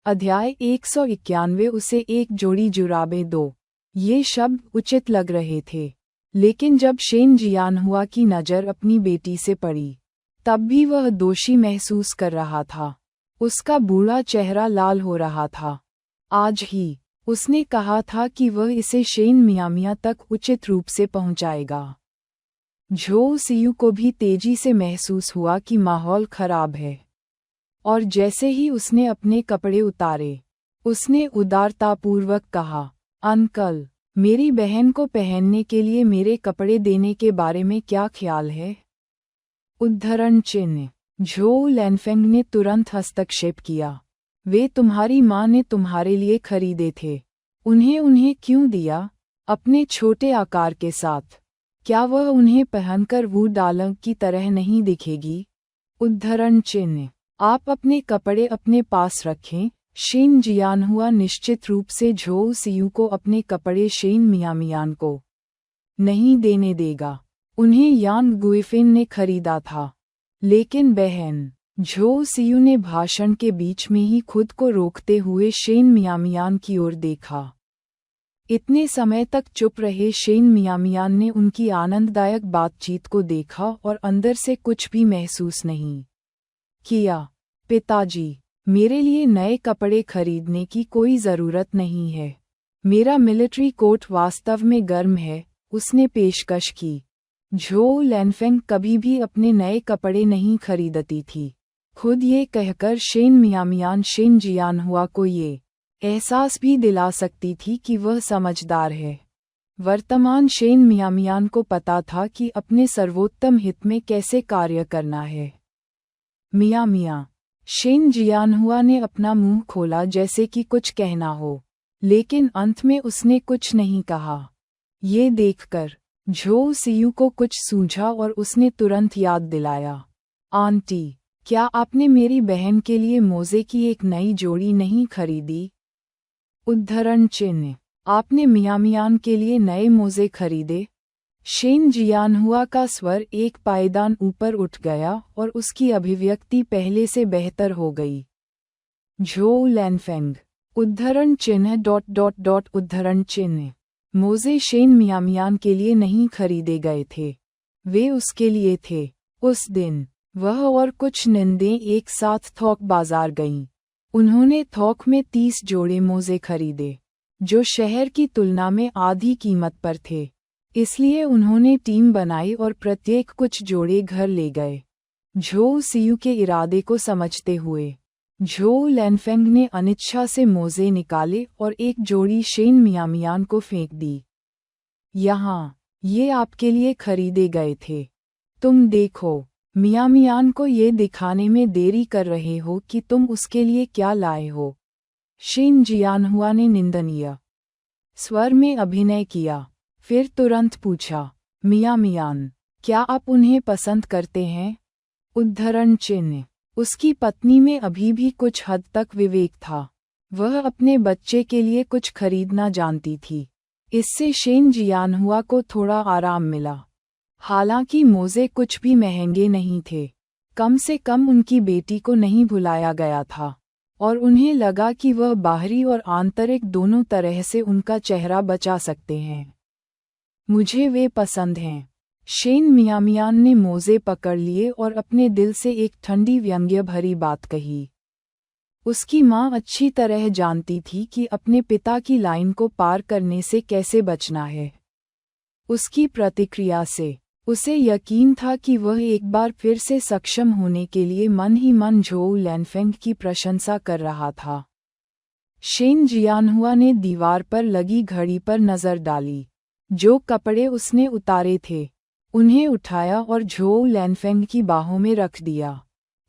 अध्याय 191 उसे एक जोड़ी जुराबें दो। ये शब्द उचित लग रहे थे, लेकिन जब शेन जियानहुआ की नज़र अपनी बेटी से पड़ी, तब भी वह दोषी महसूस कर रहा था। उसका बूढ़ा चेहरा लाल हो रहा था। आज ही उसने कहा था कि वह इसे शेन मियामिया तक उचित रूप से पहुंचाएगा। झो सियू को भी तेजी से महसूस हुआ कि माहौल खराब है, और जैसे ही उसने अपने कपड़े उतारे, उसने उदारतापूर्वक कहा, अंकल, मेरी बहन को पहनने के लिए मेरे कपड़े देने के बारे में क्या ख्याल है? उद्धरण चिन्ह। झो लैनफेंग ने तुरंत हस्तक्षेप किया। वे तुम्हारी माँ ने तुम्हारे लिए खरीदे थे। उन्हें क्यों दिया? अपने छोटे आकार के साथ क्या वह उन्हें पहनकर वू डालंग की तरह नहीं दिखेगी? उद्धरण चिन्ह। आप अपने कपड़े अपने पास रखें। शेन जियानहुआ निश्चित रूप से झो सियू को अपने कपड़े शेन मियामियान को नहीं देने देगा। उन्हें यान गुइफेन ने खरीदा था। लेकिन बहन, झो सियू ने भाषण के बीच में ही खुद को रोकते हुए शेन मियामियान की ओर देखा। इतने समय तक चुप रहे शेन मियामियान ने उनकी आनंददायक बातचीत को देखा और अंदर से कुछ भी महसूस नहीं किया। पिताजी, मेरे लिए नए कपड़े खरीदने की कोई ज़रूरत नहीं है। मेरा मिलिट्री कोट वास्तव में गर्म है, उसने पेशकश की। झो लैनफेंग कभी भी अपने नए कपड़े नहीं खरीदती थी। खुद ये कहकर शेन मियामियान शेन जियानहुआ को ये एहसास भी दिला सकती थी कि वह समझदार है। वर्तमान शेन मियामियान को पता था कि अपने सर्वोत्तम हित में कैसे कार्य करना है। मिया, शेन जियानहुआ ने अपना मुंह खोला जैसे कि कुछ कहना हो, लेकिन अंत में उसने कुछ नहीं कहा। ये देखकर झो सियू को कुछ सूझा और उसने तुरंत याद दिलाया, आंटी, क्या आपने मेरी बहन के लिए मोजे की एक नई जोड़ी नहीं खरीदी? उद्धरण चिन्ह। आपने मियामियान के लिए नए मोजे खरीदे? शेन जियानहुआ का स्वर एक पायदान ऊपर उठ गया और उसकी अभिव्यक्ति पहले से बेहतर हो गई। झो लैनफेंग। उद्धरण चिन्ह उद्धरण चिन्ह। मोजे शेन मियामियान के लिए नहीं खरीदे गए थे, वे उसके लिए थे। उस दिन वह और कुछ निंदें एक साथ थोक बाजार गईं। उन्होंने थोक में 30 जोड़े मोजे खरीदे, जो शहर की तुलना में आधी कीमत पर थे। इसलिए उन्होंने टीम बनाई और प्रत्येक कुछ जोड़े घर ले गए। झो सियू के इरादे को समझते हुए झो लैनफेंग ने अनिच्छा से मोजे निकाले और एक जोड़ी शेन मियामियान को फेंक दी। यहाँ, ये आपके लिए खरीदे गए थे। तुम देखो, मियामियान को ये दिखाने में देरी कर रहे हो कि तुम उसके लिए क्या लाए हो। शेन जियानहुआ ने निंदनीय स्वर में अभिनय किया, फिर तुरंत पूछा, मियामियान, क्या आप उन्हें पसंद करते हैं? उद्धरण चिन्ह। उसकी पत्नी में अभी भी कुछ हद तक विवेक था। वह अपने बच्चे के लिए कुछ खरीदना जानती थी। इससे शेन जियानहुआ को थोड़ा आराम मिला। हालांकि मोजे कुछ भी महंगे नहीं थे, कम से कम उनकी बेटी को नहीं भुलाया गया था, और उन्हें लगा कि वह बाहरी और आंतरिक दोनों तरह से उनका चेहरा बचा सकते हैं। मुझे वे पसंद हैं। शेन मियामियान ने मोजे पकड़ लिए और अपने दिल से एक ठंडी व्यंग्य भरी बात कही। उसकी माँ अच्छी तरह जानती थी कि अपने पिता की लाइन को पार करने से कैसे बचना है। उसकी प्रतिक्रिया से उसे यकीन था कि वह एक बार फिर से सक्षम होने के लिए मन ही मन झो लैनफेंग की प्रशंसा कर रहा था। शेन जियानहुआ ने दीवार पर लगी घड़ी पर नज़र डाली। जो कपड़े उसने उतारे थे, उन्हें उठाया और झो लैनफेंग की बाहों में रख दिया।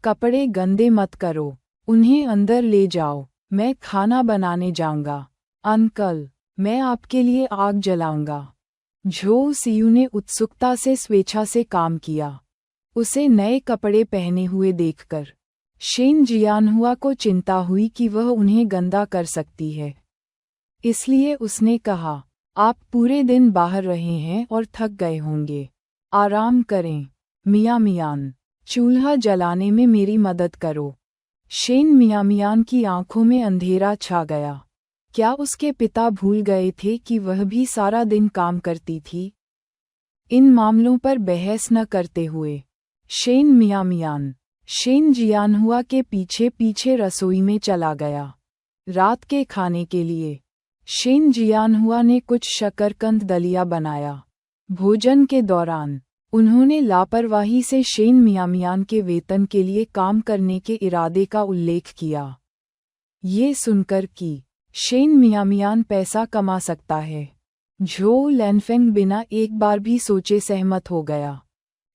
कपड़े गंदे मत करो, उन्हें अंदर ले जाओ, मैं खाना बनाने जाऊंगा। अंकल, मैं आपके लिए आग जलाऊंगा। झो सियू ने उत्सुकता से स्वेच्छा से काम किया। उसे नए कपड़े पहने हुए देखकर शेन जियानहुआ को चिंता हुई कि वह उन्हें गंदा कर सकती है। इसलिए उसने कहा, आप पूरे दिन बाहर रहे हैं और थक गए होंगे, आराम करें। मियामियान, चूल्हा जलाने में मेरी मदद करो। शेन मियामियान की आंखों में अंधेरा छा गया। क्या उसके पिता भूल गए थे कि वह भी सारा दिन काम करती थी? इन मामलों पर बहस न करते हुए शेन मियामियान शेन जियानहुआ के पीछे पीछे रसोई में चला गया। रात के खाने के लिए शेन जियानहुआ ने कुछ शकरकंद दलिया बनाया। भोजन के दौरान उन्होंने लापरवाही से शेन मियामियान के वेतन के लिए काम करने के इरादे का उल्लेख किया। ये सुनकर कि शेन मियामियान पैसा कमा सकता है, झोउ लैनफेंग बिना एक बार भी सोचे सहमत हो गया।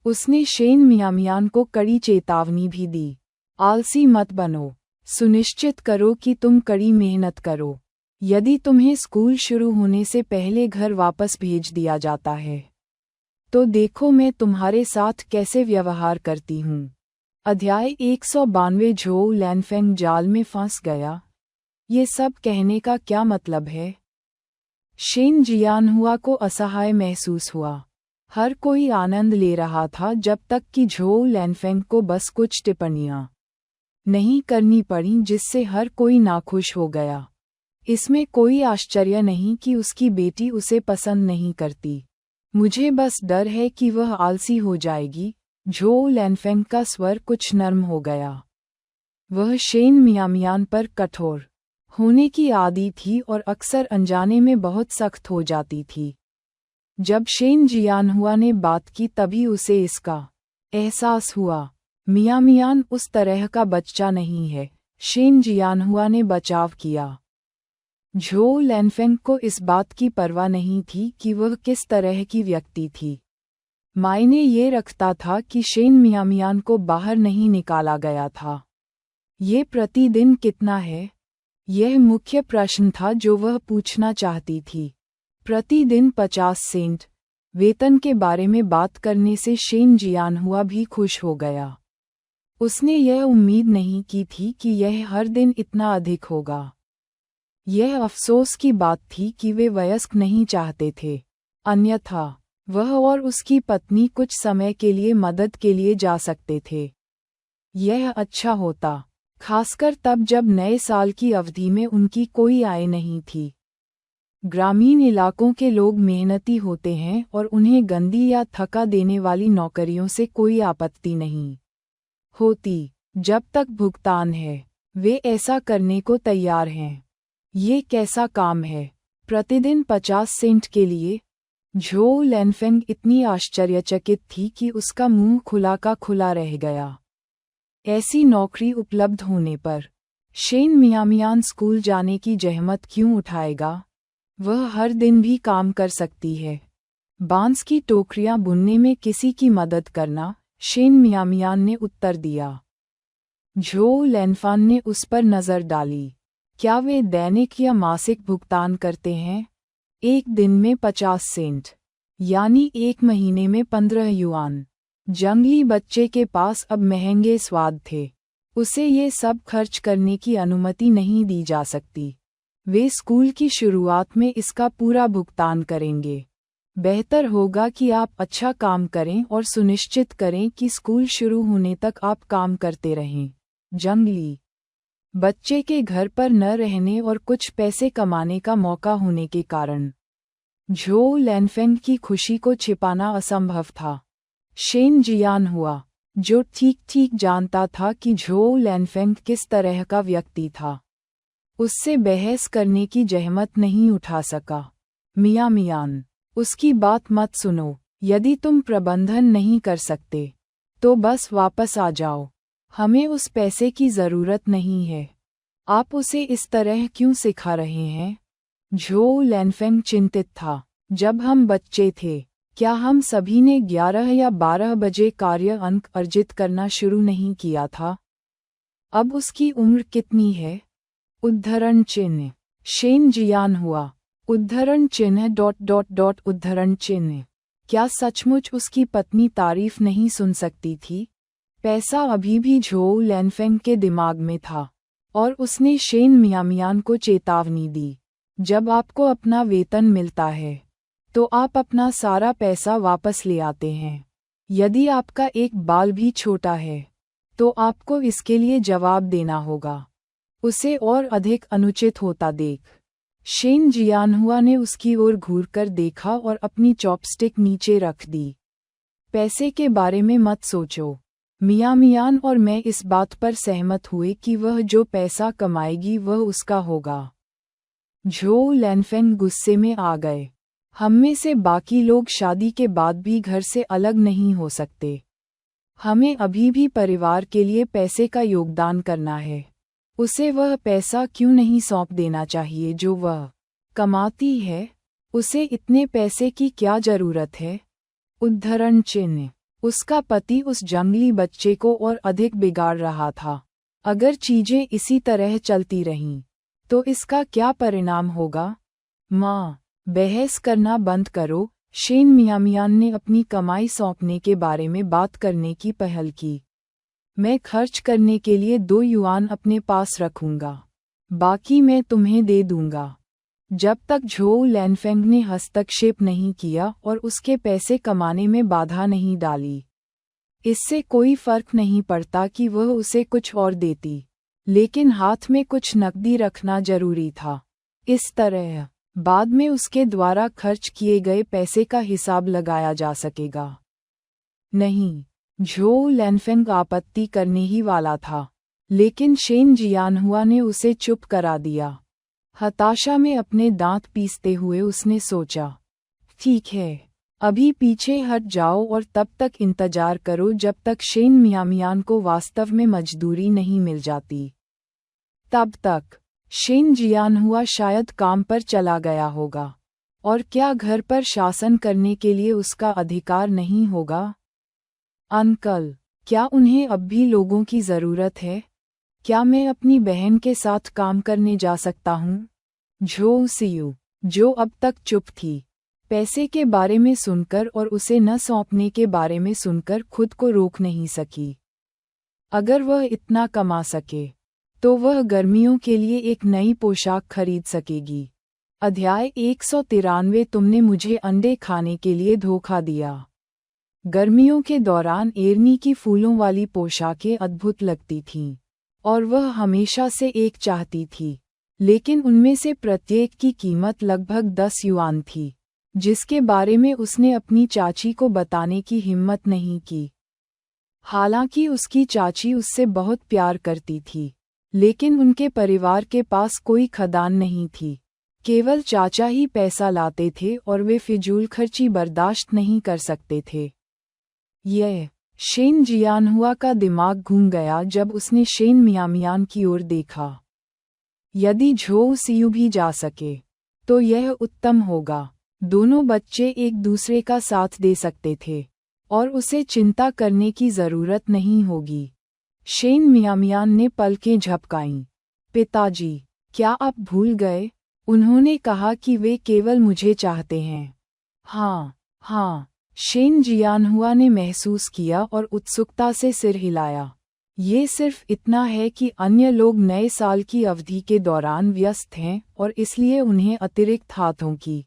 उसने शेन मियामियान को कड़ी चेतावनी भी दी, आलसी मत बनो, सुनिश्चित करो कि तुम कड़ी मेहनत करो। यदि तुम्हें स्कूल शुरू होने से पहले घर वापस भेज दिया जाता है तो देखो मैं तुम्हारे साथ कैसे व्यवहार करती हूँ। अध्याय 192 झोउ लैनफेंग जाल में फंस गया। ये सब कहने का क्या मतलब है? शेन जियानहुआ को असहाय महसूस हुआ। हर कोई आनंद ले रहा था जब तक कि झोउ लैनफेंग को बस कुछ टिप्पणियां नहीं करनी पड़ी जिससे हर कोई नाखुश हो गया। इसमें कोई आश्चर्य नहीं कि उसकी बेटी उसे पसंद नहीं करती। मुझे बस डर है कि वह आलसी हो जाएगी। झोउ लैनफेंग का स्वर कुछ नर्म हो गया। वह शेन मियामियान पर कठोर होने की आदी थी और अक्सर अनजाने में बहुत सख्त हो जाती थी। जब शेन जियानहुआ ने बात की तभी उसे इसका एहसास हुआ। मियामियान उस तरह का बच्चा नहीं है। शेन जियानहुआ ने बचाव किया। झोउ लैनफेंग को इस बात की परवाह नहीं थी कि वह किस तरह की व्यक्ति थी। मायने ये रखता था कि शेन मियामियान को बाहर नहीं निकाला गया था। ये प्रतिदिन कितना है? यह मुख्य प्रश्न था जो वह पूछना चाहती थी। प्रतिदिन 50 सेंट। वेतन के बारे में बात करने से शेन जियानहुआ भी खुश हो गया। उसने यह उम्मीद नहीं की थी कि यह हर दिन इतना अधिक होगा। यह अफसोस की बात थी कि वे वयस्क नहीं चाहते थे, अन्यथा वह और उसकी पत्नी कुछ समय के लिए मदद के लिए जा सकते थे। यह अच्छा होता, खासकर तब जब नए साल की अवधि में उनकी कोई आय नहीं थी। ग्रामीण इलाकों के लोग मेहनती होते हैं और उन्हें गंदी या थका देने वाली नौकरियों से कोई आपत्ति नहीं होती। जब तक भुगतान है, वे ऐसा करने को तैयार हैं। ये कैसा काम है? प्रतिदिन 50 सेंट के लिए? झोउ लैनफेंग इतनी आश्चर्यचकित थी कि उसका मुंह खुला का खुला रह गया। ऐसी नौकरी उपलब्ध होने पर शेन मियामियान स्कूल जाने की जहमत क्यों उठाएगा? वह हर दिन भी काम कर सकती है। बांस की टोकरियां बुनने में किसी की मदद करना, शेन मियामियान ने उत्तर दिया। झोउ लैनफान ने उस पर नज़र डाली। क्या वे दैनिक या मासिक भुगतान करते हैं? एक दिन में 50 सेंट, यानी एक महीने में 15 युआन। जंगली बच्चे के पास अब महंगे स्वाद थे। उसे ये सब खर्च करने की अनुमति नहीं दी जा सकती। वे स्कूल की शुरुआत में इसका पूरा भुगतान करेंगे। बेहतर होगा कि आप अच्छा काम करें और सुनिश्चित करें कि स्कूल शुरू होने तक आप काम करते रहें। जंगली बच्चे के घर पर न रहने और कुछ पैसे कमाने का मौका होने के कारण झोउ लैनफेंग की खुशी को छिपाना असंभव था। शेन जियानहुआ, जो ठीक ठीक जानता था कि झोउ लैनफेंग किस तरह का व्यक्ति था, उससे बहस करने की जहमत नहीं उठा सका। मियामियान, उसकी बात मत सुनो। यदि तुम प्रबंधन नहीं कर सकते तो बस वापस आ जाओ। हमें उस पैसे की ज़रूरत नहीं है। आप उसे इस तरह क्यों सिखा रहे हैं? झोउ लैनफेंग चिंतित था। जब हम बच्चे थे, क्या हम सभी ने 11 या 12 बजे कार्य अंक अर्जित करना शुरू नहीं किया था? अब उसकी उम्र कितनी है? उद्धरण चिन्ह। शेन जियानहुआ, उद्धरण चिन्ह ... उद्धरण चिन्ह। क्या सचमुच उसकी पत्नी तारीफ नहीं सुन सकती थी? पैसा अभी भी झोउ लैनफेंग के दिमाग में था और उसने शेन मियामियान को चेतावनी दी। जब आपको अपना वेतन मिलता है तो आप अपना सारा पैसा वापस ले आते हैं। यदि आपका एक बाल भी छोटा है तो आपको इसके लिए जवाब देना होगा। उसे और अधिक अनुचित होता देख शेन जियानहुआ ने उसकी ओर घूरकर देखा और अपनी चॉपस्टिक नीचे रख दी। पैसे के बारे में मत सोचो। मियां मियान और मैं इस बात पर सहमत हुए कि वह जो पैसा कमाएगी वह उसका होगा। झोउ लैनफेंग गुस्से में आ गए। हम में से बाकी लोग शादी के बाद भी घर से अलग नहीं हो सकते। हमें अभी भी परिवार के लिए पैसे का योगदान करना है। उसे वह पैसा क्यों नहीं सौंप देना चाहिए जो वह कमाती है? उसे इतने पैसे की क्या जरूरत है? उद्धरण चिन्ह। उसका पति उस जंगली बच्चे को और अधिक बिगाड़ रहा था। अगर चीजें इसी तरह चलती रहीं तो इसका क्या परिणाम होगा? माँ, बहस करना बंद करो। शेन मियामियान ने अपनी कमाई सौंपने के बारे में बात करने की पहल की। मैं खर्च करने के लिए 2 युआन अपने पास रखूंगा, बाकी मैं तुम्हें दे दूंगा। जब तक झोउ लैनफेंग ने हस्तक्षेप नहीं किया और उसके पैसे कमाने में बाधा नहीं डाली, इससे कोई फर्क नहीं पड़ता कि वह उसे कुछ और देती, लेकिन हाथ में कुछ नकदी रखना जरूरी था। इस तरह बाद में उसके द्वारा खर्च किए गए पैसे का हिसाब लगाया जा सकेगा। नहीं, झोउ लैनफेंग आपत्ति करने ही वाला था, लेकिन शेन जियानहुआ ने उसे चुप करा दिया। हताशा में अपने दांत पीसते हुए उसने सोचा, ठीक है, अभी पीछे हट जाओ और तब तक इंतजार करो जब तक शेन मियामियान को वास्तव में मजदूरी नहीं मिल जाती। तब तक शेन जियानहुआ शायद काम पर चला गया होगा। और क्या घर पर शासन करने के लिए उसका अधिकार नहीं होगा? अंकल, क्या उन्हें अब भी लोगों की ज़रूरत है? क्या मैं अपनी बहन के साथ काम करने जा सकता हूँ? झोउ सियू, जो अब तक चुप थी, पैसे के बारे में सुनकर और उसे न सौंपने के बारे में सुनकर खुद को रोक नहीं सकी। अगर वह इतना कमा सके तो वह गर्मियों के लिए एक नई पोशाक खरीद सकेगी। अध्याय 193। तुमने मुझे अंडे खाने के लिए धोखा दिया। गर्मियों के दौरान एरनी की फूलों वाली पोशाकें अद्भुत लगती थीं, और वह हमेशा से एक चाहती थी, लेकिन उनमें से प्रत्येक की कीमत लगभग 10 युआन थी, जिसके बारे में उसने अपनी चाची को बताने की हिम्मत नहीं की। हालांकि उसकी चाची उससे बहुत प्यार करती थी, लेकिन उनके परिवार के पास कोई खदान नहीं थी। केवल चाचा ही पैसा लाते थे और वे फिजूल खर्ची बर्दाश्त नहीं कर सकते थे। यह शेन जियानहुआ का दिमाग घूम गया जब उसने शेन मियामियान की ओर देखा। यदि झोउ सियू भी जा सके तो यह उत्तम होगा। दोनों बच्चे एक दूसरे का साथ दे सकते थे और उसे चिंता करने की जरूरत नहीं होगी। शेन मियामियान ने पलकें झपकाईं। पिताजी, क्या आप भूल गए? उन्होंने कहा कि वे केवल मुझे चाहते हैं। हाँ, हाँ, शेन जियानहुआ ने महसूस किया और उत्सुकता से सिर हिलाया। ये सिर्फ इतना है कि अन्य लोग नए साल की अवधि के दौरान व्यस्त हैं और इसलिए उन्हें अतिरिक्त हाथों की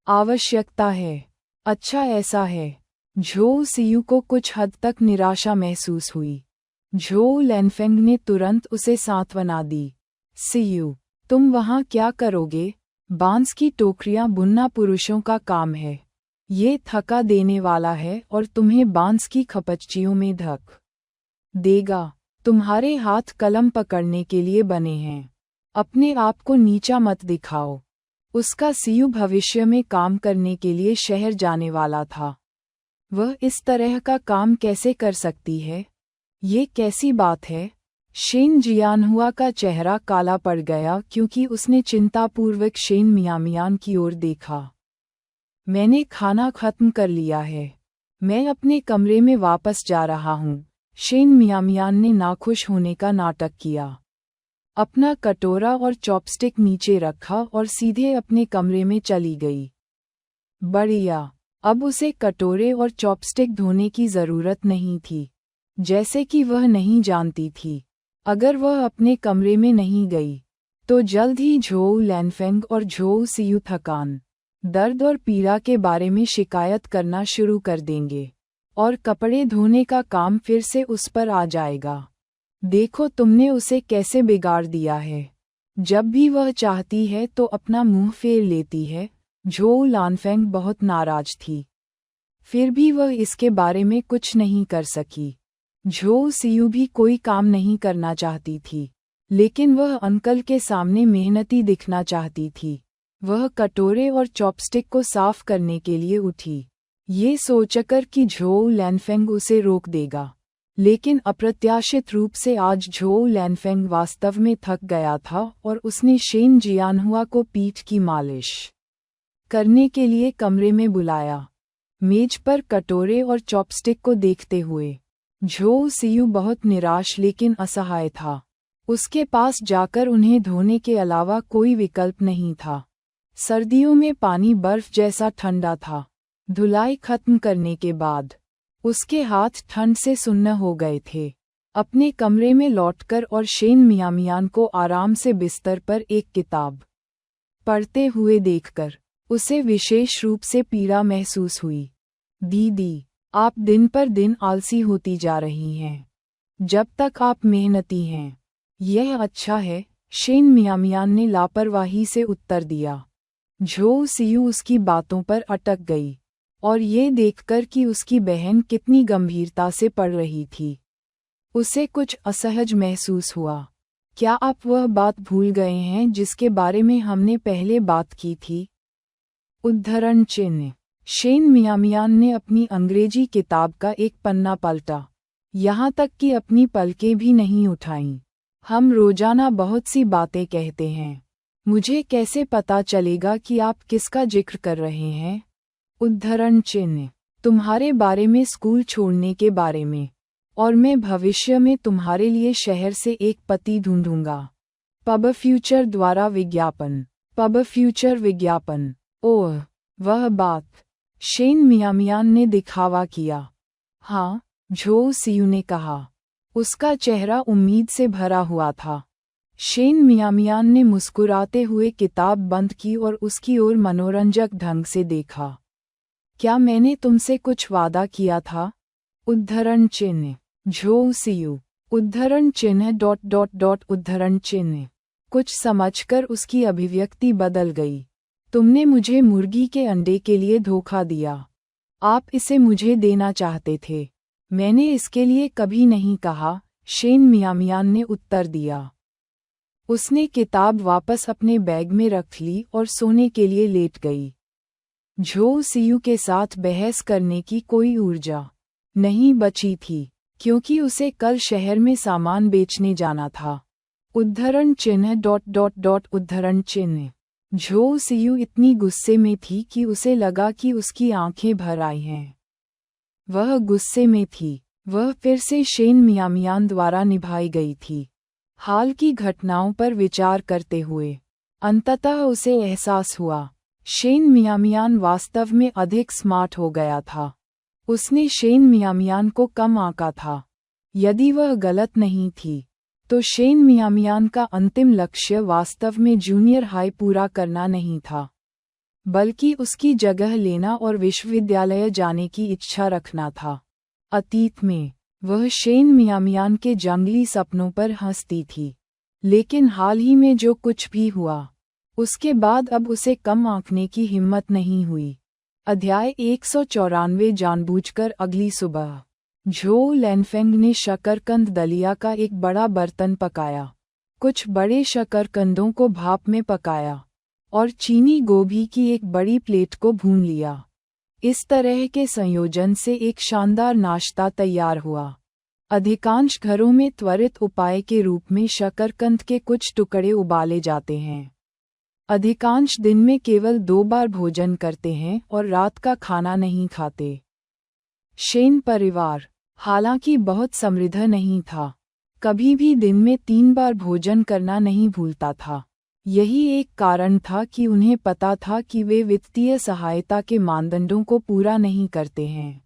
आवश्यकता है। अच्छा, ऐसा है। झोउ सियू को कुछ हद तक निराशा महसूस हुई। झोउ लैनफेंग ने तुरंत उसे सांत्वना दी। सियू, तुम वहाँ क्या करोगे? बांस की टोकरियां बुनना पुरुषों का काम है। ये थका देने वाला है और तुम्हें बांस की खपच्चियों में धक देगा। तुम्हारे हाथ कलम पकड़ने के लिए बने हैं। अपने आप को नीचा मत दिखाओ। उसका सियू भविष्य में काम करने के लिए शहर जाने वाला था। वह इस तरह का काम कैसे कर सकती है? ये कैसी बात है? शेन जियानहुआ का चेहरा काला पड़ गया क्योंकि उसने चिंतापूर्वक शेन मियामियान की ओर देखा। मैंने खाना खत्म कर लिया है। मैं अपने कमरे में वापस जा रहा हूँ। शेन मियामियान ने नाखुश होने का नाटक किया। अपना कटोरा और चॉपस्टिक नीचे रखा और सीधे अपने कमरे में चली गई। बढ़िया, अब उसे कटोरे और चॉपस्टिक धोने की जरूरत नहीं थी, जैसे कि वह नहीं जानती थी। अगर वह अपने कमरे में नहीं गई तो जल्द ही झोउ लैनफेंग और झोउ सियू थकान, दर्द और पीड़ा के बारे में शिकायत करना शुरू कर देंगे। और कपड़े धोने का काम फिर से उस पर आ जाएगा। देखो तुमने उसे कैसे बिगाड़ दिया है। जब भी वह चाहती है तो अपना मुंह फेर लेती है। झोउ लानफेंग बहुत नाराज थी, फिर भी वह इसके बारे में कुछ नहीं कर सकी। झोउ सियू भी कोई काम नहीं करना चाहती थी, लेकिन वह अंकल के सामने मेहनती दिखना चाहती थी। वह कटोरे और चॉपस्टिक को साफ करने के लिए उठी, ये सोचकर कि झोउ लानफेंग उसे रोक देगा। लेकिन अप्रत्याशित रूप से आज झोउ लानफेंग वास्तव में थक गया था और उसने शेन जियानहुआ को पीठ की मालिश करने के लिए कमरे में बुलाया। मेज पर कटोरे और चॉपस्टिक को देखते हुए झोउ सियू बहुत निराश लेकिन असहाय था। उसके पास जाकर उन्हें धोने के अलावा कोई विकल्प नहीं था। सर्दियों में पानी बर्फ जैसा ठंडा था। धुलाई खत्म करने के बाद उसके हाथ ठंड से सुन्न हो गए थे। अपने कमरे में लौटकर और शेन मियामियान को आराम से बिस्तर पर एक किताब पढ़ते हुए देखकर उसे विशेष रूप से पीड़ा महसूस हुई। दीदी, आप दिन पर दिन आलसी होती जा रही हैं, जब तक आप मेहनती हैं। यह अच्छा है, शेन मियामियान ने लापरवाही से उत्तर दिया। झोउ सियू उसकी बातों पर अटक गई और ये देखकर कि उसकी बहन कितनी गंभीरता से पढ़ रही थी, उसे कुछ असहज महसूस हुआ। क्या आप वह बात भूल गए हैं जिसके बारे में हमने पहले बात की थी? उद्धरण चिन्ह। शेन मियामियान ने अपनी अंग्रेजी किताब का एक पन्ना पलटा, यहाँ तक कि अपनी पलकें भी नहीं उठाईं। हम रोजाना बहुत सी बातें कहते हैं, मुझे कैसे पता चलेगा कि आप किसका जिक्र कर रहे हैं? उद्धरण चिन्ह। तुम्हारे बारे में, स्कूल छोड़ने के बारे में, और मैं भविष्य में तुम्हारे लिए शहर से एक पति ढूंढूंगा। पब फ्यूचर द्वारा विज्ञापन। पब फ्यूचर विज्ञापन। ओह, वह बात। शेन मियामियान ने दिखावा किया। हाँ, झोउ सियू ने कहा। उसका चेहरा उम्मीद से भरा हुआ था। शेन मियामियान ने मुस्कुराते हुए किताब बंद की और उसकी ओर मनोरंजक ढंग से देखा। क्या मैंने तुमसे कुछ वादा किया था? उद्धरण चिन्ह। Zhou see you. उद्धरण चिन्ह उद्धरण चिन्ह। कुछ समझकर उसकी अभिव्यक्ति बदल गई। तुमने मुझे मुर्गी के अंडे के लिए धोखा दिया। आप इसे मुझे देना चाहते थे। मैंने इसके लिए कभी नहीं कहा, शेन मियामियान ने उत्तर दिया। उसने किताब वापस अपने बैग में रख ली और सोने के लिए लेट गई। झोउ सियू के साथ बहस करने की कोई ऊर्जा नहीं बची थी, क्योंकि उसे कल शहर में सामान बेचने जाना था। उद्धरण चिन्ह उद्धरण चिन्ह। झोउ सियू इतनी गुस्से में थी कि उसे लगा कि उसकी आंखें भर आई हैं। वह गुस्से में थी। वह फिर से शेन मियामियान द्वारा निभाई गई थी। हाल की घटनाओं पर विचार करते हुए अंततः उसे एहसास हुआ, शेन मियामियान वास्तव में अधिक स्मार्ट हो गया था। उसने शेन मियामियान को कम आंका था। यदि वह गलत नहीं थी, तो शेन मियामियान का अंतिम लक्ष्य वास्तव में जूनियर हाई पूरा करना नहीं था, बल्कि उसकी जगह लेना और विश्वविद्यालय जाने की इच्छा रखना था। अतीत में वह शेन मियामियान के जंगली सपनों पर हंसती थी, लेकिन हाल ही में जो कुछ भी हुआ, उसके बाद अब उसे कम आंकने की हिम्मत नहीं हुई। अध्याय 194। जानबूझकर अगली सुबह झोउ लानफेंग ने शकरकंद दलिया का एक बड़ा बर्तन पकाया, कुछ बड़े शकरकंदों को भाप में पकाया और चीनी गोभी की एक बड़ी प्लेट को भून लिया। इस तरह के संयोजन से एक शानदार नाश्ता तैयार हुआ। अधिकांश घरों में त्वरित उपाय के रूप में शकरकंद के कुछ टुकड़े उबाले जाते हैं। अधिकांश दिन में केवल 2 बार भोजन करते हैं और रात का खाना नहीं खाते। शेन परिवार, हालांकि बहुत समृद्ध नहीं था, कभी भी दिन में 3 बार भोजन करना नहीं भूलता था। यही एक कारण था कि उन्हें पता था कि वे वित्तीय सहायता के मानदंडों को पूरा नहीं करते हैं।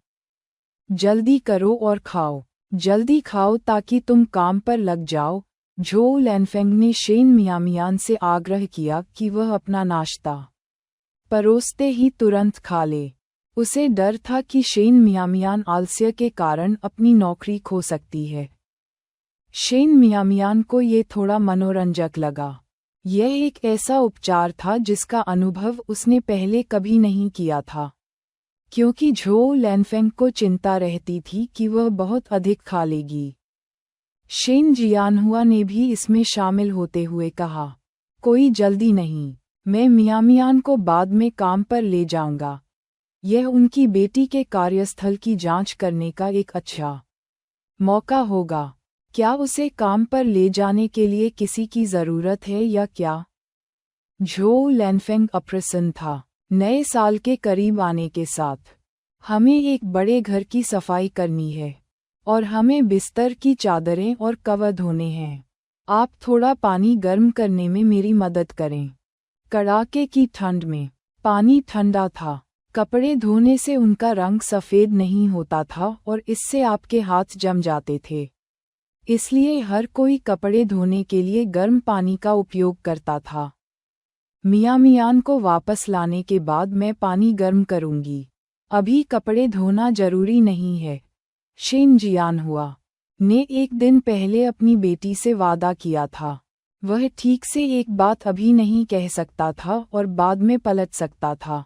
जल्दी करो और खाओ, जल्दी खाओ ताकि तुम काम पर लग जाओ। झोउ लानफेंग ने शेन मियामियान से आग्रह किया कि वह अपना नाश्ता परोसते ही तुरंत खा ले। उसे डर था कि शेन मियामियान आलस्य के कारण अपनी नौकरी खो सकती है। शेन मियामियान को ये थोड़ा मनोरंजक लगा। यह एक ऐसा उपचार था जिसका अनुभव उसने पहले कभी नहीं किया था, क्योंकि झो लैनफेंग को चिंता रहती थी कि वह बहुत अधिक खा लेगी। शेन जियानहुआ ने भी इसमें शामिल होते हुए कहा, कोई जल्दी नहीं, मैं मियामियान को बाद में काम पर ले जाऊंगा। यह उनकी बेटी के कार्यस्थल की जांच करने का एक अच्छा मौका होगा। क्या उसे काम पर ले जाने के लिए किसी की ज़रूरत है या क्या? झो लैनफेंग अप्रसन्न था। नए साल के करीब आने के साथ हमें एक बड़े घर की सफाई करनी है और हमें बिस्तर की चादरें और कवर धोने हैं। आप थोड़ा पानी गर्म करने में मेरी मदद करें। कड़ाके की ठंड में पानी ठंडा था। कपड़े धोने से उनका रंग सफ़ेद नहीं होता था और इससे आपके हाथ जम जाते थे। इसलिए हर कोई कपड़े धोने के लिए गर्म पानी का उपयोग करता था। मियामियान को वापस लाने के बाद मैं पानी गर्म करूंगी। अभी कपड़े धोना जरूरी नहीं है। शेन जियानहुआ ने एक दिन पहले अपनी बेटी से वादा किया था। वह ठीक से एक बात अभी नहीं कह सकता था और बाद में पलट सकता था।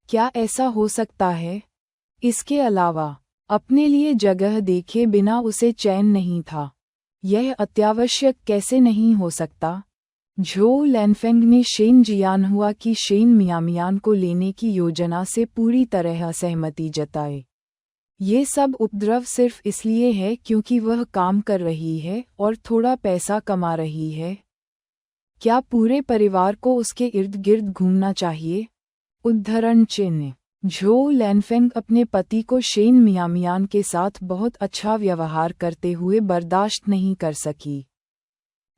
क्या ऐसा हो सकता है? इसके अलावा अपने लिए जगह देखे बिना उसे चैन नहीं था। यह अत्यावश्यक कैसे नहीं हो सकता? झो लैनफेंग ने शेन जियानहुआ की शेन मियामियान को लेने की योजना से पूरी तरह सहमति जताई। ये सब उपद्रव सिर्फ इसलिए है क्योंकि वह काम कर रही है और थोड़ा पैसा कमा रही है। क्या पूरे परिवार को उसके इर्द गिर्द घूमना चाहिए? उद्धरण चिन्ह। झो लैनफेंग अपने पति को शेन मियामियान के साथ बहुत अच्छा व्यवहार करते हुए बर्दाश्त नहीं कर सकी।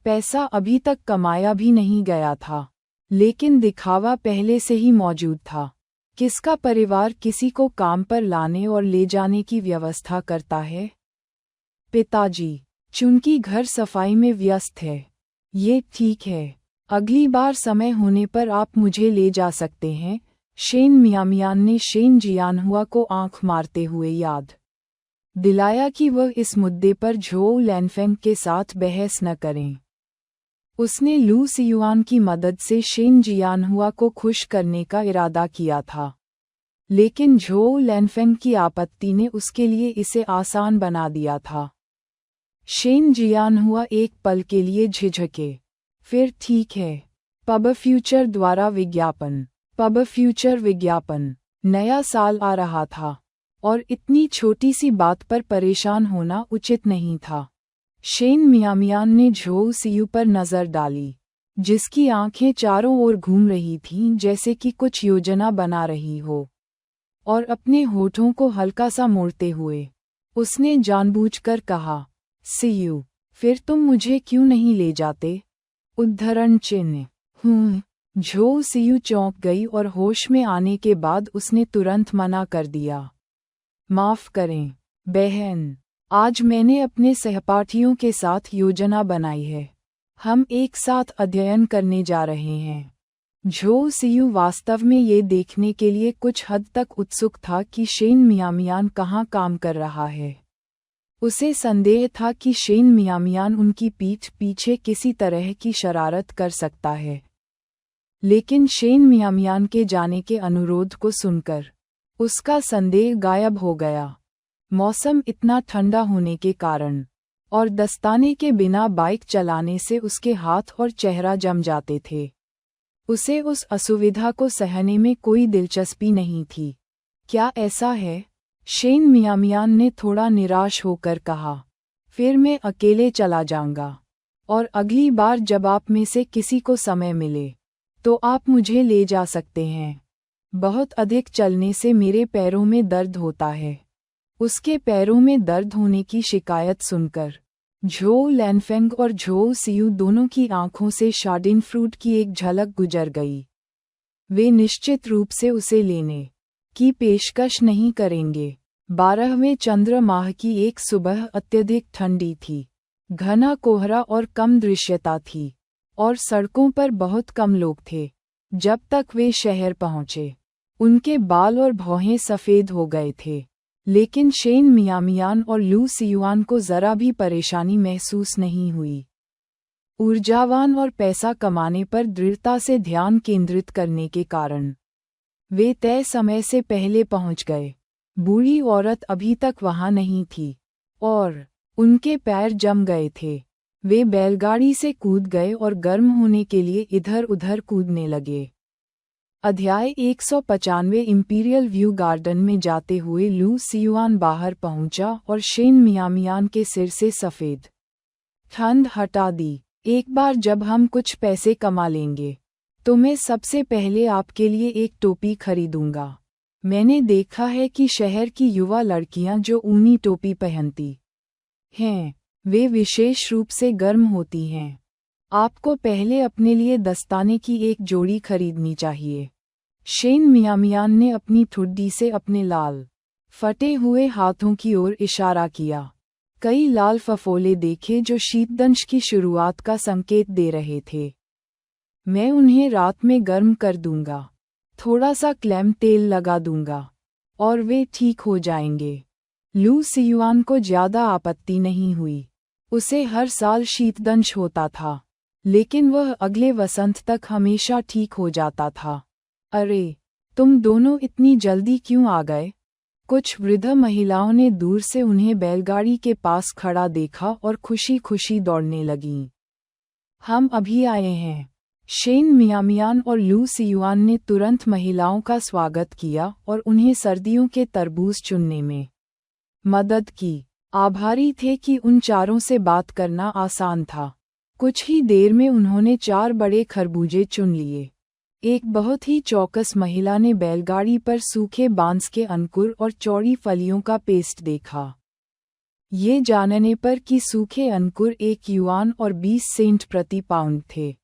पैसा अभी तक कमाया भी नहीं गया था, लेकिन दिखावा पहले से ही मौजूद था। किसका परिवार किसी को काम पर लाने और ले जाने की व्यवस्था करता है? पिताजी। चुनकी घर सफाई में व्यस्त है। ये ठीक है। अगली बार समय होने पर आप मुझे ले जा सकते हैं। शेन मियामियान ने शेन जियानहुआ को आंख मारते हुए याद दिलाया कि वह इस मुद्दे पर झो लैनफेंग के साथ बहस न करें। उसने लू सियुआन की मदद से शेन जियानहुआ को खुश करने का इरादा किया था, लेकिन झो लैनफेंग की आपत्ति ने उसके लिए इसे आसान बना दिया था। शेन जियानहुआ एक पल के लिए झिझके, फिर ठीक है। पब फ्यूचर द्वारा विज्ञापन। पब फ्यूचर विज्ञापन। नया साल आ रहा था और इतनी छोटी सी बात पर परेशान होना उचित नहीं था। शेन मियामियान ने झो सियू पर नज़र डाली, जिसकी आंखें चारों ओर घूम रही थीं जैसे कि कुछ योजना बना रही हो, और अपने होठों को हल्का सा मोड़ते हुए उसने जानबूझकर कहा, सियू, फिर तुम मुझे क्यों नहीं ले जाते? उद्धरण चिन्ह। झो सियू चौंक गई और होश में आने के बाद उसने तुरंत मना कर दिया। माफ़ करें, बहन, आज मैंने अपने सहपाठियों के साथ योजना बनाई है। हम एक साथ अध्ययन करने जा रहे हैं। झो सियू वास्तव में ये देखने के लिए कुछ हद तक उत्सुक था कि शेन मियामियान कहाँ काम कर रहा है। उसे संदेह था कि शेन मियामियान उनकी पीठ पीछे किसी तरह की शरारत कर सकता है, लेकिन शेन मियामियान के जाने के अनुरोध को सुनकर उसका संदेह गायब हो गया। मौसम इतना ठंडा होने के कारण और दस्ताने के बिना बाइक चलाने से उसके हाथ और चेहरा जम जाते थे। उसे उस असुविधा को सहने में कोई दिलचस्पी नहीं थी। क्या ऐसा है? शेन मियामियान ने थोड़ा निराश होकर कहा, फिर मैं अकेले चला जाऊंगा, और अगली बार जब आप में से किसी को समय मिले तो आप मुझे ले जा सकते हैं। बहुत अधिक चलने से मेरे पैरों में दर्द होता है। उसके पैरों में दर्द होने की शिकायत सुनकर झो लैनफेंग और झो सियू दोनों की आंखों से शार्डिन फ्रूट की एक झलक गुजर गई। वे निश्चित रूप से उसे लेने की पेशकश नहीं करेंगे। 12वें चंद्र माह की एक सुबह अत्यधिक ठंडी थी। घना कोहरा और कम दृश्यता थी, और सड़कों पर बहुत कम लोग थे। जब तक वे शहर पहुंचे, उनके बाल और भौहें सफ़ेद हो गए थे, लेकिन शेन मियामियान और लू सियुआन को ज़रा भी परेशानी महसूस नहीं हुई। ऊर्जावान और पैसा कमाने पर दृढ़ता से ध्यान केंद्रित करने के कारण वे तय समय से पहले पहुंच गए। बूढ़ी औरत अभी तक वहां नहीं थी और उनके पैर जम गए थे। वे बैलगाड़ी से कूद गए और गर्म होने के लिए इधर उधर कूदने लगे। अध्याय 195 इंपीरियल व्यू गार्डन में जाते हुए लू सियुआन बाहर पहुंचा और शेन मियामियान के सिर से सफ़ेद ठंड हटा दी। एक बार जब हम कुछ पैसे कमा लेंगे तो मैं सबसे पहले आपके लिए एक टोपी खरीदूंगा। मैंने देखा है कि शहर की युवा लड़कियां जो ऊनी टोपी पहनती हैं, वे विशेष रूप से गर्म होती हैं। आपको पहले अपने लिए दस्ताने की एक जोड़ी खरीदनी चाहिए। शेन मियामियान ने अपनी ठुड्डी से अपने लाल फटे हुए हाथों की ओर इशारा किया। कई लाल फफोले देखे जो शीतदंश की शुरुआत का संकेत दे रहे थे। मैं उन्हें रात में गर्म कर दूंगा, थोड़ा सा क्लेम तेल लगा दूंगा और वे ठीक हो जाएंगे। लू सियुआन को ज्यादा आपत्ति नहीं हुई। उसे हर साल शीतदंश होता था, लेकिन वह अगले वसंत तक हमेशा ठीक हो जाता था। अरे, तुम दोनों इतनी जल्दी क्यों आ गए? कुछ वृद्ध महिलाओं ने दूर से उन्हें बैलगाड़ी के पास खड़ा देखा और खुशी खुशी दौड़ने लगीं। हम अभी आए हैं। शेन मियामियान और लू सियुआन ने तुरंत महिलाओं का स्वागत किया और उन्हें सर्दियों के तरबूज चुनने में मदद की। आभारी थे कि उन चारों से बात करना आसान था। कुछ ही देर में उन्होंने 4 बड़े खरबूजे चुन लिए। एक बहुत ही चौकस महिला ने बैलगाड़ी पर सूखे बांस के अंकुर और चौड़ी फलियों का पेस्ट देखा। ये जानने पर कि सूखे अंकुर 1 युआन और 20 सेंट प्रति पाउंड थे।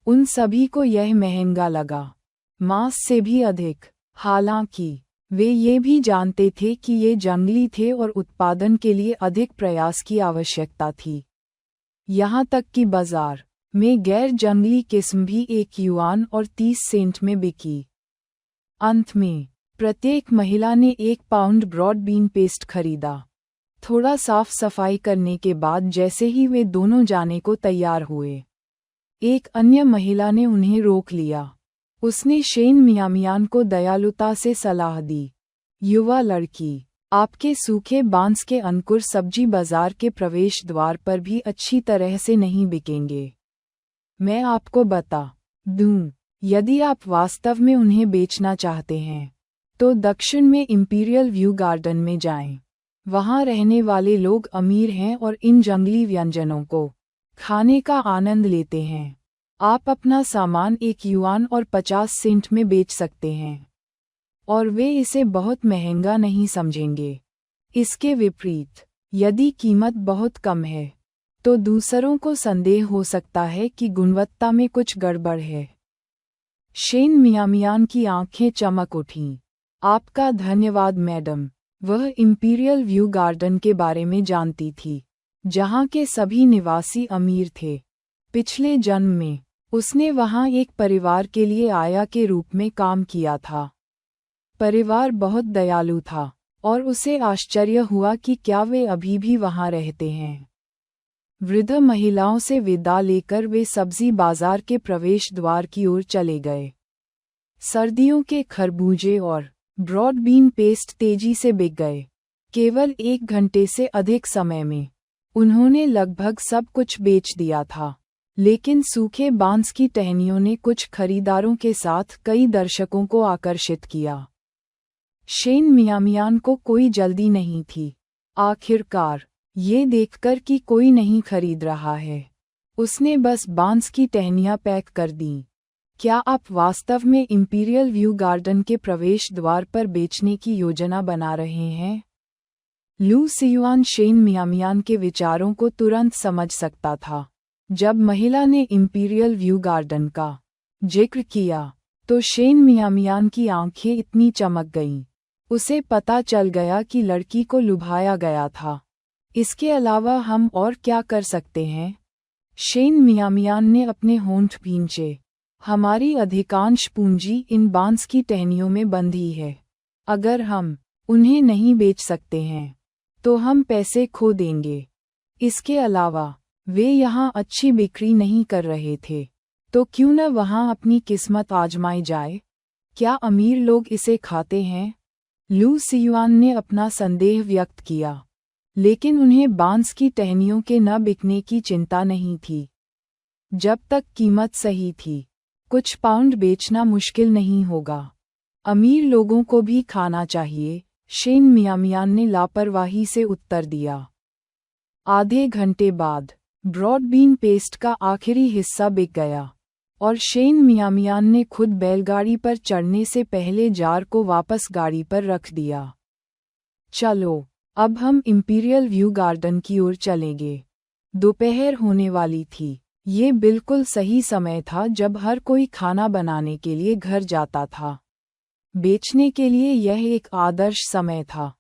उन सभी को यह महंगा लगा, मांस से भी अधिक। हालांकि वे ये भी जानते थे कि ये जंगली थे और उत्पादन के लिए अधिक प्रयास की आवश्यकता थी। यहाँ तक कि बाजार में गैर जंगली किस्म भी 1 युआन और 30 सेंट में बिकी। अंत में प्रत्येक महिला ने 1 पाउंड ब्रॉड बीन पेस्ट खरीदा। थोड़ा साफ सफाई करने के बाद जैसे ही वे दोनों जाने को तैयार हुए, एक अन्य महिला ने उन्हें रोक लिया। उसने शेन मियामियान को दयालुता से सलाह दी, युवा लड़की, आपके सूखे बांस के अंकुर सब्जी बाजार के प्रवेश द्वार पर भी अच्छी तरह से नहीं बिकेंगे। मैं आपको बता दूं, यदि आप वास्तव में उन्हें बेचना चाहते हैं तो दक्षिण में इंपीरियल व्यू गार्डन में जाएं। वहां रहने वाले लोग अमीर हैं और इन जंगली व्यंजनों को खाने का आनंद लेते हैं। आप अपना सामान 1 युआन और 50 सेंट में बेच सकते हैं और वे इसे बहुत महंगा नहीं समझेंगे। इसके विपरीत, यदि कीमत बहुत कम है तो दूसरों को संदेह हो सकता है कि गुणवत्ता में कुछ गड़बड़ है। शेन मियामियान की आंखें चमक उठीं। आपका धन्यवाद मैडम। वह इंपीरियल व्यू गार्डन के बारे में जानती थी, जहां के सभी निवासी अमीर थे। पिछले जन्म में उसने वहां एक परिवार के लिए आया के रूप में काम किया था। परिवार बहुत दयालु था और उसे आश्चर्य हुआ कि क्या वे अभी भी वहां रहते हैं। वृद्ध महिलाओं से विदा लेकर वे सब्जी बाजार के प्रवेश द्वार की ओर चले गए। सर्दियों के खरबूजे और ब्रॉड बीन पेस्ट तेजी से बिक गए। केवल 1 घंटे से अधिक समय में उन्होंने लगभग सब कुछ बेच दिया था, लेकिन सूखे बांस की टहनियों ने कुछ खरीदारों के साथ कई दर्शकों को आकर्षित किया। शेन मियामियान को कोई जल्दी नहीं थी। आखिरकार ये देखकर कि कोई नहीं खरीद रहा है, उसने बस बांस की टहनियां पैक कर दीं। क्या आप वास्तव में इंपीरियल व्यू गार्डन के प्रवेश द्वार पर बेचने की योजना बना रहे हैं? लू सियुआन शेन मियामियान के विचारों को तुरंत समझ सकता था। जब महिला ने इंपीरियल व्यू गार्डन का जिक्र किया तो शेन मियामियान की आंखें इतनी चमक गईं। उसे पता चल गया कि लड़की को लुभाया गया था। इसके अलावा हम और क्या कर सकते हैं? शेन मियामियान ने अपने होंठ भींचे। हमारी अधिकांश पूंजी इन बांस की टहनियों में बंधी है। अगर हम उन्हें नहीं बेच सकते हैं तो हम पैसे खो देंगे। इसके अलावा वे यहाँ अच्छी बिक्री नहीं कर रहे थे, तो क्यों न वहाँ अपनी किस्मत आजमाई जाए। क्या अमीर लोग इसे खाते हैं? लू सियुआन ने अपना संदेह व्यक्त किया, लेकिन उन्हें बांस की टहनियों के न बिकने की चिंता नहीं थी। जब तक कीमत सही थी, कुछ पाउंड बेचना मुश्किल नहीं होगा। अमीर लोगों को भी खाना चाहिए, शेन मियामियान ने लापरवाही से उत्तर दिया। आधे घंटे बाद ब्रॉड बीन पेस्ट का आखिरी हिस्सा बिक गया और शेन मियामियान ने खुद बैलगाड़ी पर चढ़ने से पहले जार को वापस गाड़ी पर रख दिया। चलो, अब हम इंपीरियल व्यू गार्डन की ओर चलेंगे। दोपहर होने वाली थी। ये बिल्कुल सही समय था जब हर कोई खाना बनाने के लिए घर जाता था। बेचने के लिए यह एक आदर्श समय था।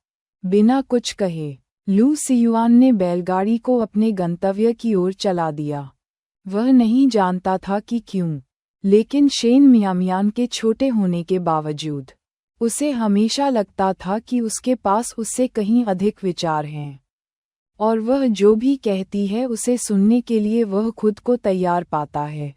बिना कुछ कहे लू सियुआन ने बैलगाड़ी को अपने गंतव्य की ओर चला दिया। वह नहीं जानता था कि क्यों, लेकिन शेन मियामियान के छोटे होने के बावजूद उसे हमेशा लगता था कि उसके पास उससे कहीं अधिक विचार हैं, और वह जो भी कहती है उसे सुनने के लिए वह खुद को तैयार पाता है।